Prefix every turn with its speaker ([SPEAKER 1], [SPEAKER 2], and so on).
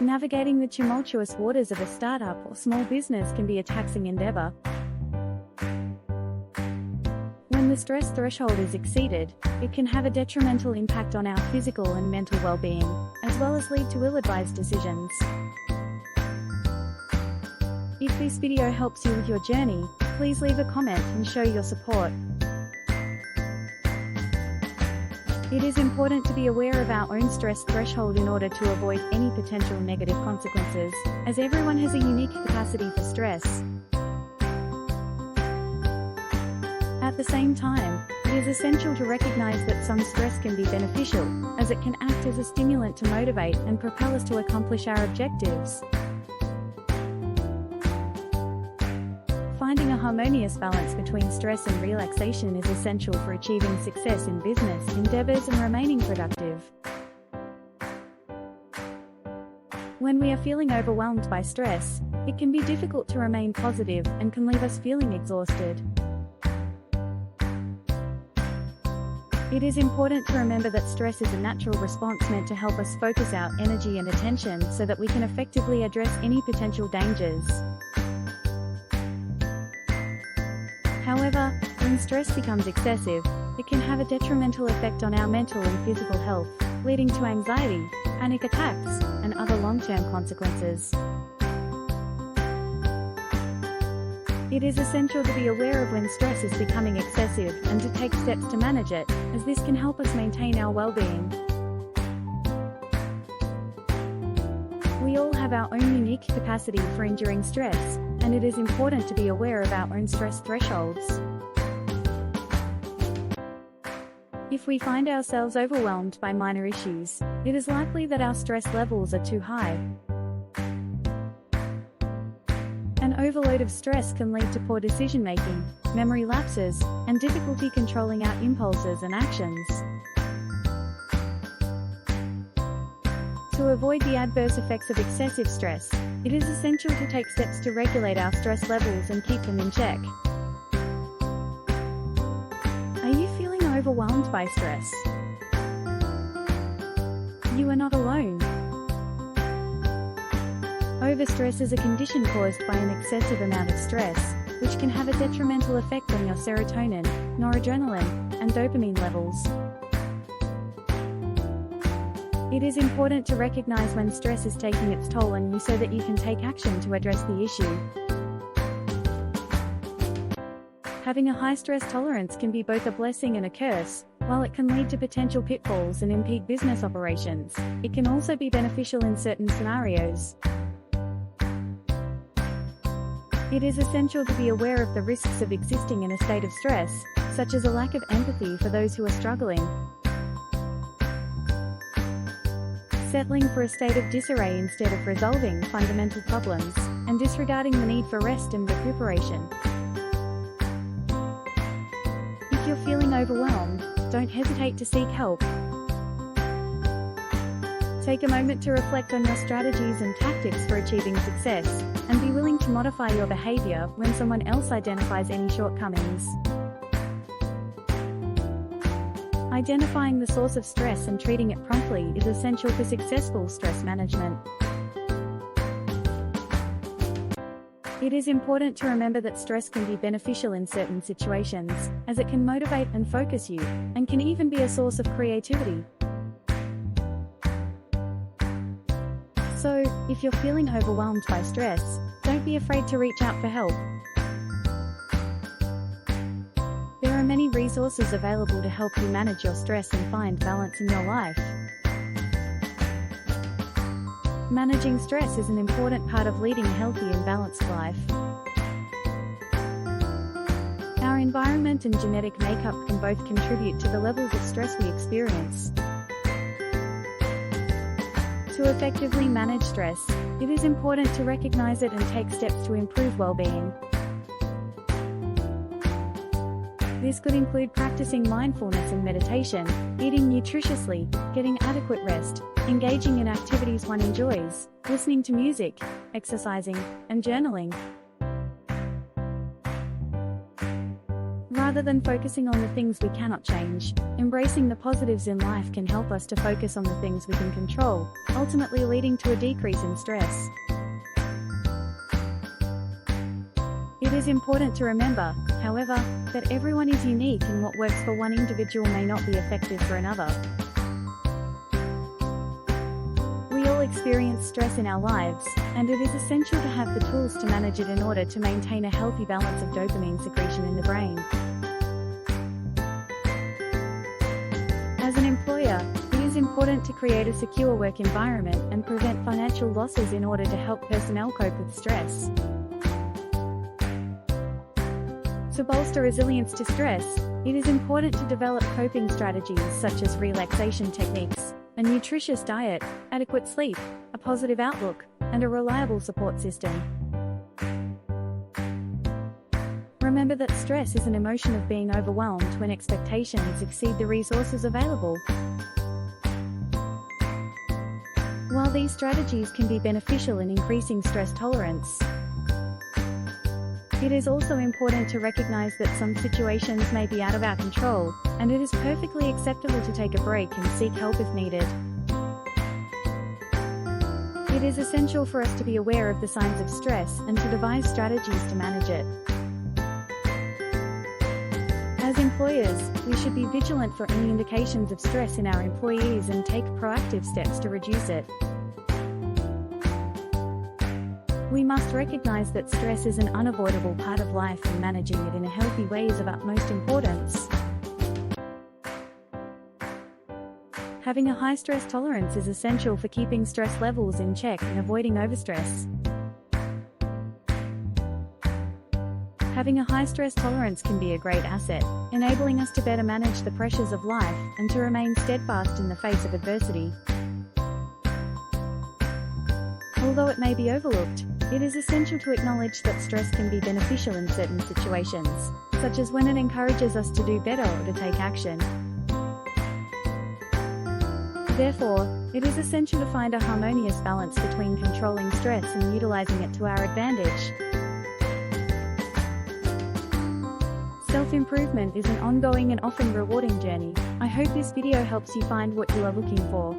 [SPEAKER 1] Navigating the tumultuous waters of a startup or small business can be a taxing endeavor. When the stress threshold is exceeded, it can have a detrimental impact on our physical and mental well-being, as well as lead to ill-advised decisions. If this video helps you with your journey, please leave a comment and show your support. It is important to be aware of our own stress threshold in order to avoid any potential negative consequences, as everyone has a unique capacity for stress. At the same time, it is essential to recognize that some stress can be beneficial, as it can act as a stimulant to motivate and propel us to accomplish our objectives. Finding a harmonious balance between stress and relaxation is essential for achieving success in business endeavors and remaining productive. When we are feeling overwhelmed by stress, it can be difficult to remain positive and can leave us feeling exhausted. It is important to remember that stress is a natural response meant to help us focus our energy and attention so that we can effectively address any potential dangers. However, when stress becomes excessive, it can have a detrimental effect on our mental and physical health, leading to anxiety, panic attacks, and other long-term consequences. It is essential to be aware of when stress is becoming excessive and to take steps to manage it, as this can help us maintain our well-being. We all have our own unique capacity for enduring stress, and it is important to be aware of our own stress thresholds. If we find ourselves overwhelmed by minor issues, it is likely that our stress levels are too high. An overload of stress can lead to poor decision-making, memory lapses, and difficulty controlling our impulses and actions. To avoid the adverse effects of excessive stress, it is essential to take steps to regulate our stress levels and keep them in check. Are you feeling overwhelmed by stress? You are not alone. Overstress is a condition caused by an excessive amount of stress, which can have a detrimental effect on your serotonin, noradrenaline, and dopamine levels. It is important to recognize when stress is taking its toll on you so that you can take action to address the issue. Having a high stress tolerance can be both a blessing and a curse. While it can lead to potential pitfalls and impede business operations, it can also be beneficial in certain scenarios. It is essential to be aware of the risks of existing in a state of stress, such as a lack of empathy for those who are struggling, settling for a state of disarray instead of resolving fundamental problems, and disregarding the need for rest and recuperation. If you're feeling overwhelmed, don't hesitate to seek help. Take a moment to reflect on your strategies and tactics for achieving success, and be willing to modify your behavior when someone else identifies any shortcomings. Identifying the source of stress and treating it promptly is essential for successful stress management. It is important to remember that stress can be beneficial in certain situations, as it can motivate and focus you, and can even be a source of creativity. So, if you're feeling overwhelmed by stress, don't be afraid to reach out for help. There are many resources available to help you manage your stress and find balance in your life. Managing stress is an important part of leading a healthy and balanced life. Our environment and genetic makeup can both contribute to the levels of stress we experience. To effectively manage stress, it is important to recognize it and take steps to improve well-being. This could include practicing mindfulness and meditation, eating nutritiously, getting adequate rest, engaging in activities one enjoys, listening to music, exercising, and journaling. Rather than focusing on the things we cannot change, embracing the positives in life can help us to focus on the things we can control, ultimately leading to a decrease in stress. It is important to remember, however, that everyone is unique and what works for one individual may not be effective for another. We all experience stress in our lives, and it is essential to have the tools to manage it in order to maintain a healthy balance of dopamine secretion in the brain. As an employer, it is important to create a secure work environment and prevent financial losses in order to help personnel cope with stress. To bolster resilience to stress, it is important to develop coping strategies such as relaxation techniques, a nutritious diet, adequate sleep, a positive outlook, and a reliable support system. Remember that stress is an emotion of being overwhelmed when expectations exceed the resources available. While these strategies can be beneficial in increasing stress tolerance, it is also important to recognize that some situations may be out of our control, and it is perfectly acceptable to take a break and seek help if needed. It is essential for us to be aware of the signs of stress and to devise strategies to manage it. As employers, we should be vigilant for any indications of stress in our employees and take proactive steps to reduce it. We must recognize that stress is an unavoidable part of life and managing it in a healthy way is of utmost importance. Having a high stress tolerance is essential for keeping stress levels in check and avoiding overstress. Having a high stress tolerance can be a great asset, enabling us to better manage the pressures of life and to remain steadfast in the face of adversity. Although it may be overlooked, it is essential to acknowledge that stress can be beneficial in certain situations, such as when it encourages us to do better or to take action. Therefore, it is essential to find a harmonious balance between controlling stress and utilizing it to our advantage. Self-improvement is an ongoing and often rewarding journey. I hope this video helps you find what you are looking for.